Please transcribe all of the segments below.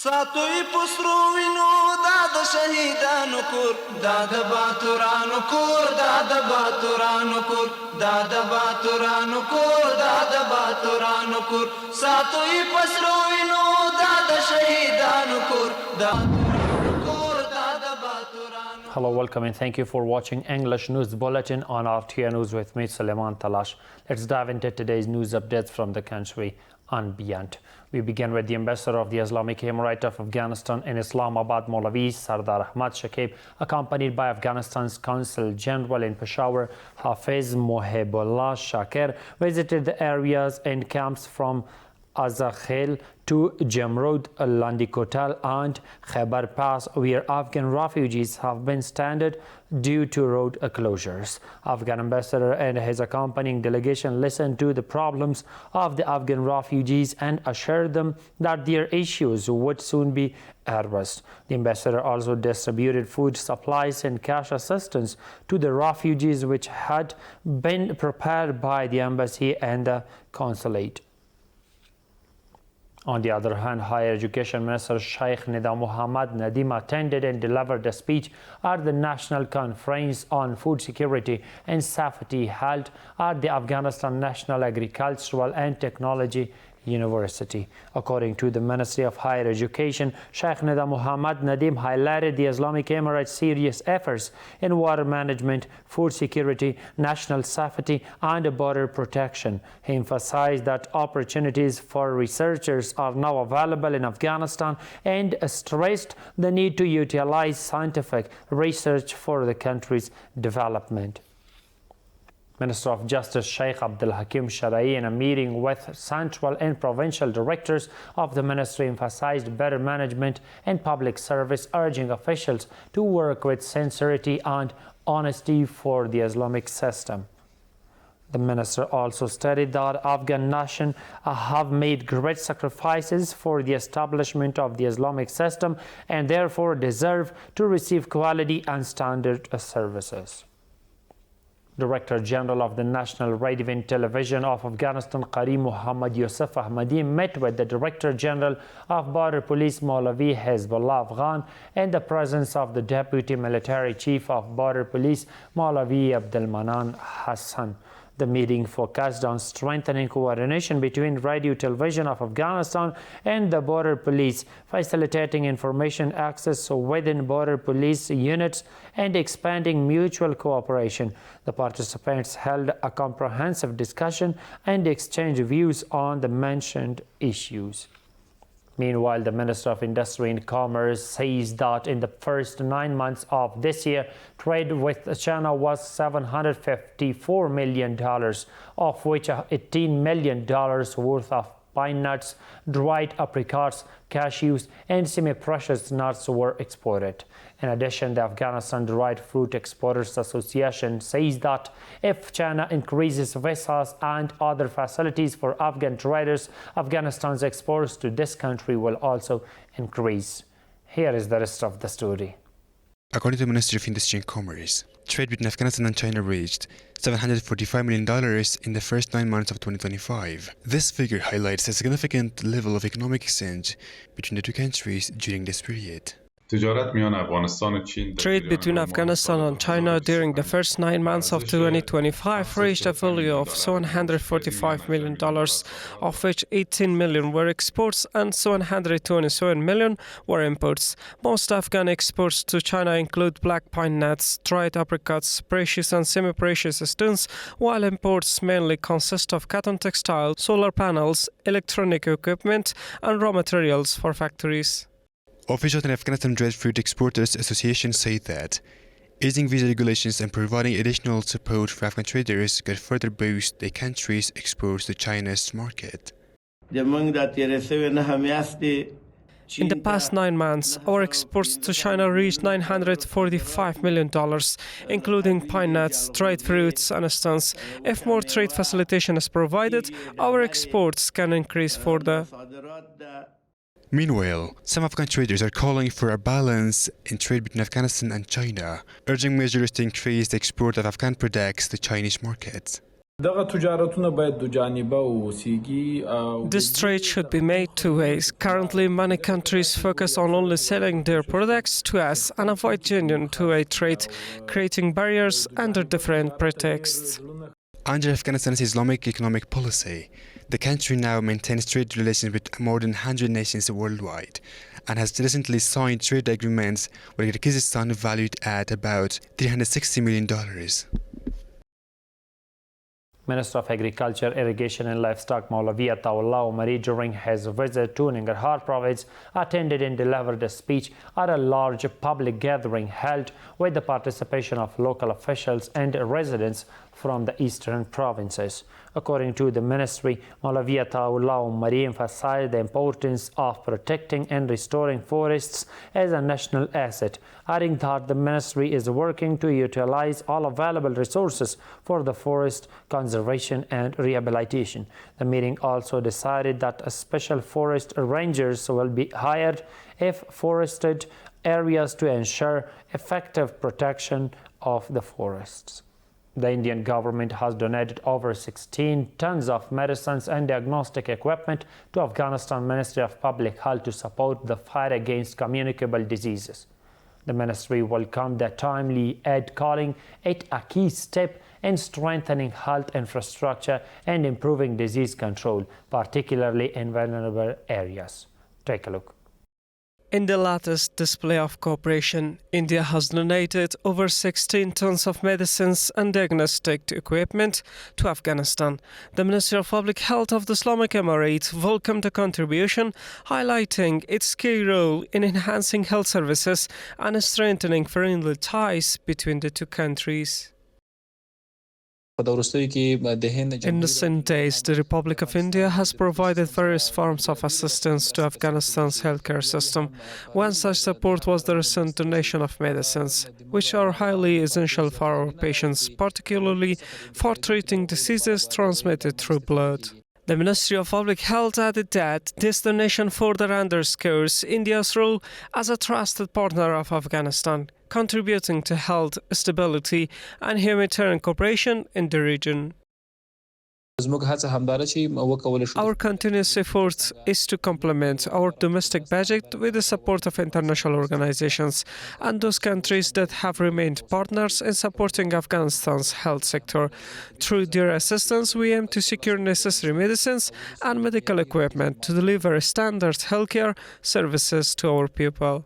ساتوی پسرو وینو دا د شهیدانو کور دا د باتورانو کور دا د باتورانو کور دا د باتورانو کور دا د باتورانو کور ساتوی پسرو وینو دا د شهیدانو کور دا Hello, welcome and thank you for watching English News Bulletin on RTA News with me, Suleiman Talash. Let's dive into today's news updates from the country and beyond. We begin with the ambassador of the Islamic Emirate of Afghanistan in Islamabad, Maulvi Sardar Ahmad Shakib, accompanied by Afghanistan's Consul General in Peshawar, Hafiz Mohibullah Shakir, visited the areas and camps from Azakhel to Jamrud, Landikotal and Khyber Pass, where Afghan refugees have been stranded due to road closures. Afghan ambassador and his accompanying delegation listened to the problems of the Afghan refugees and assured them that their issues would soon be addressed. The ambassador also distributed food supplies and cash assistance to the refugees, which had been prepared by the embassy and the consulate. On the other hand, Higher Education Minister Sheikh Nida Muhammad Nadim attended and delivered a speech at the National Conference on Food Security and Safety held at the Afghanistan National Agricultural and Technology University. According to the Ministry of Higher Education, Sheikh Nida Muhammad Nadim highlighted the Islamic Emirates' serious efforts in water management, food security, national safety, and border protection. He emphasized that opportunities for researchers are now available in Afghanistan and stressed the need to utilize scientific research for the country's development. Minister of Justice Sheikh Abdul Hakim Sharai, in a meeting with central and provincial directors of the ministry, emphasized better management and public service, urging officials to work with sincerity and honesty for the Islamic system. The minister also stated that Afghan nation have made great sacrifices for the establishment of the Islamic system and therefore deserve to receive quality and standard services. Director General of the National Radio and Television of Afghanistan, Qari Muhammad Yusuf Ahmadi, met with the Director General of Border Police, Maulvi Hezbollah Afghan, in the presence of the Deputy Military Chief of Border Police, Maulvi Abdulmanan Hassan. The meeting focused on strengthening coordination between Radio Television of Afghanistan and the Border Police, facilitating information access within border police units, and expanding mutual cooperation. The participants held a comprehensive discussion and exchanged views on the mentioned issues. Meanwhile, the Minister of Industry and Commerce says that in the first 9 months of this year, trade with China was $754 million, of which $18 million worth of pine nuts, dried apricots, cashews, and semi-precious nuts were exported. In addition, the Afghanistan Dried Fruit Exporters Association says that if China increases visas and other facilities for Afghan traders, Afghanistan's exports to this country will also increase. Here is the rest of the story. According to the Ministry of Industry and Commerce, trade between Afghanistan and China reached $745 million in the first 9 months of 2025. This figure highlights a significant level of economic exchange between the two countries during this period. Trade between Afghanistan and China during the first 9 months of 2025 reached a value of $745 million, of which 18 million were exports and 727 million were imports. Most Afghan exports to China include black pine nuts, dried apricots, precious and semi-precious stones, while imports mainly consist of cotton textiles, solar panels, electronic equipment, and raw materials for factories. Officials in Afghanistan Dried Fruit Exporters Association say that easing visa regulations and providing additional support for Afghan traders could further boost the country's exports to China's market. In the past 9 months, our exports to China reached $945 million, including pine nuts, dried fruits, and stones. If more trade facilitation is provided, our exports can increase further. Meanwhile, some Afghan traders are calling for a balance in trade between Afghanistan and China, urging measures to increase the export of Afghan products to Chinese markets. This trade should be made two ways. Currently, many countries focus on only selling their products to us and avoid genuine two-way trade, creating barriers under different pretexts. Under Afghanistan's Islamic economic policy, the country now maintains trade relations with more than 100 nations worldwide and has recently signed trade agreements with Kyrgyzstan valued at about $360 million. Minister of Agriculture, Irrigation and Livestock Maulawia Ataullah Omari, during his visit to Nangarhar province, attended and delivered a speech at a large public gathering held with the participation of local officials and residents from the eastern provinces. According to the ministry, Maulawia Ataullah Omari emphasized the importance of protecting and restoring forests as a national asset, adding that the ministry is working to utilize all available resources for the forest conservation and rehabilitation. The meeting also decided that special forest rangers will be hired if forested areas to ensure effective protection of the forests. The Indian government has donated over 16 tons of medicines and diagnostic equipment to Afghanistan Ministry of Public Health to support the fight against communicable diseases. The ministry welcomed the timely aid, calling it a key step in strengthening health infrastructure and improving disease control, particularly in vulnerable areas. Take a look. In the latest display of cooperation, India has donated over 16 tons of medicines and diagnostic equipment to Afghanistan. The Ministry of Public Health of the Islamic Emirate welcomed the contribution, highlighting its key role in enhancing health services and strengthening friendly ties between the two countries. In recent days, the Republic of India has provided various forms of assistance to Afghanistan's healthcare system. One such support was the recent donation of medicines, which are highly essential for our patients, particularly for treating diseases transmitted through blood. The Ministry of Public Health added that this donation further underscores India's role as a trusted partner of Afghanistan, contributing to health, stability and humanitarian cooperation in the region. Our continuous effort is to complement our domestic budget with the support of international organizations and those countries that have remained partners in supporting Afghanistan's health sector. Through their assistance, we aim to secure necessary medicines and medical equipment to deliver standard healthcare services to our people.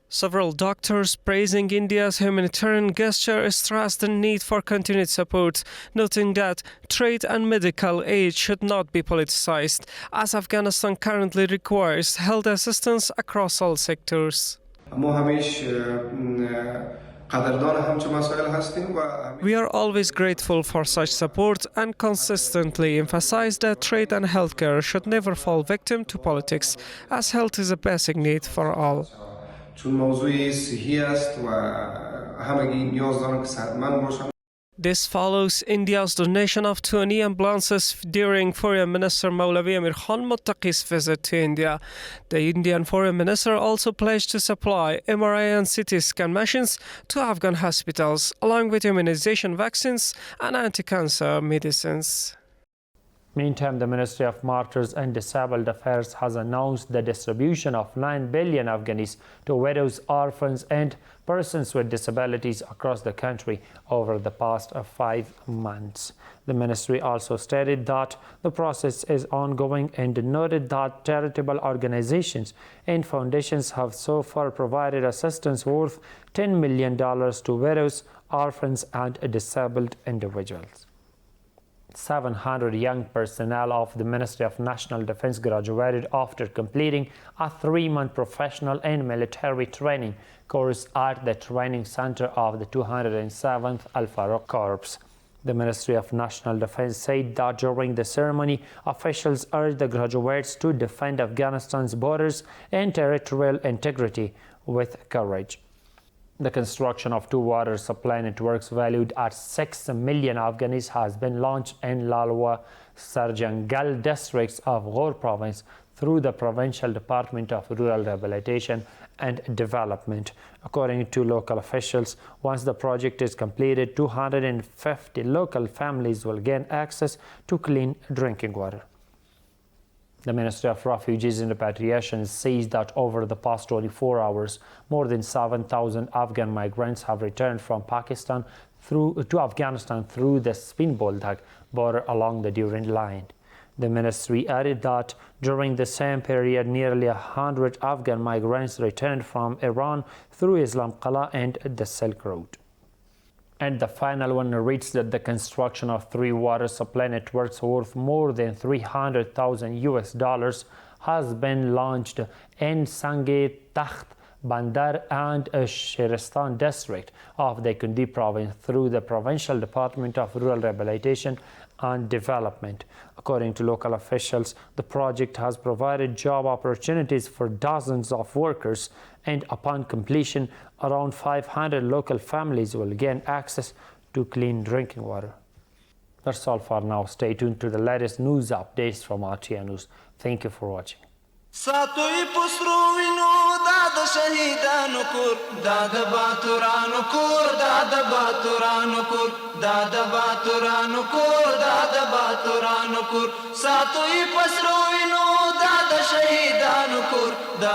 Several doctors praising India's humanitarian gesture stressed the need for continued support, noting that trade and medical aid should not be politicized, as Afghanistan currently requires health assistance across all sectors. We are always grateful for such support and consistently emphasize that trade and healthcare should never fall victim to politics, as health is a basic need for all. This follows India's donation of 20 ambulances during Foreign Minister Maulavi Amir Khan Muttaqi's visit to India. The Indian Foreign Minister also pledged to supply MRI and CT scan machines to Afghan hospitals, along with immunization vaccines and anti-cancer medicines. Meantime, the Ministry of Martyrs and Disabled Affairs has announced the distribution of 9 billion Afghanis to widows, orphans and persons with disabilities across the country over the past 5 months. The ministry also stated that the process is ongoing and noted that charitable organizations and foundations have so far provided assistance worth $10 million to widows, orphans and disabled individuals. 700 young personnel of the Ministry of National Defense graduated after completing a 3-month professional and military training course at the training center of the 207th Al-Faruq Corps. The Ministry of National Defense said that during the ceremony, officials urged the graduates to defend Afghanistan's borders and territorial integrity with courage. The construction of 2 water supply networks valued at 6 million Afghanis has been launched in Lalwa, Sarjangal districts of Ghor province through the Provincial Department of Rural Rehabilitation and Development. According to local officials, once the project is completed, 250 local families will gain access to clean drinking water. The Ministry of Refugees and Repatriation says that over the past 24 hours, more than 7,000 Afghan migrants have returned from Pakistan to Afghanistan through the Spin Boldak border along the Durand Line. The ministry added that during the same period, nearly 100 Afghan migrants returned from Iran through Islam Qala and the Silk Road. And the final one reads that the construction of 3 water supply networks worth more than $300,000 has been launched in Sange Takht, Bandar and Shiristan district of the Kundi province through the Provincial Department of Rural Rehabilitation and Development. According to local officials, the project has provided job opportunities for dozens of workers, and upon completion, around 500 local families will gain access to clean drinking water. That's all for now. Stay tuned to the latest news updates from RTA News. Thank you for watching. ساتوی پسرو وینو دا د شهیدانو کور دا د باتورانو کور دا د باتورانو کور دا د باتورانو کور دا د باتورانو کور ساتوی پسرو وینو دا د شهیدانو کور دا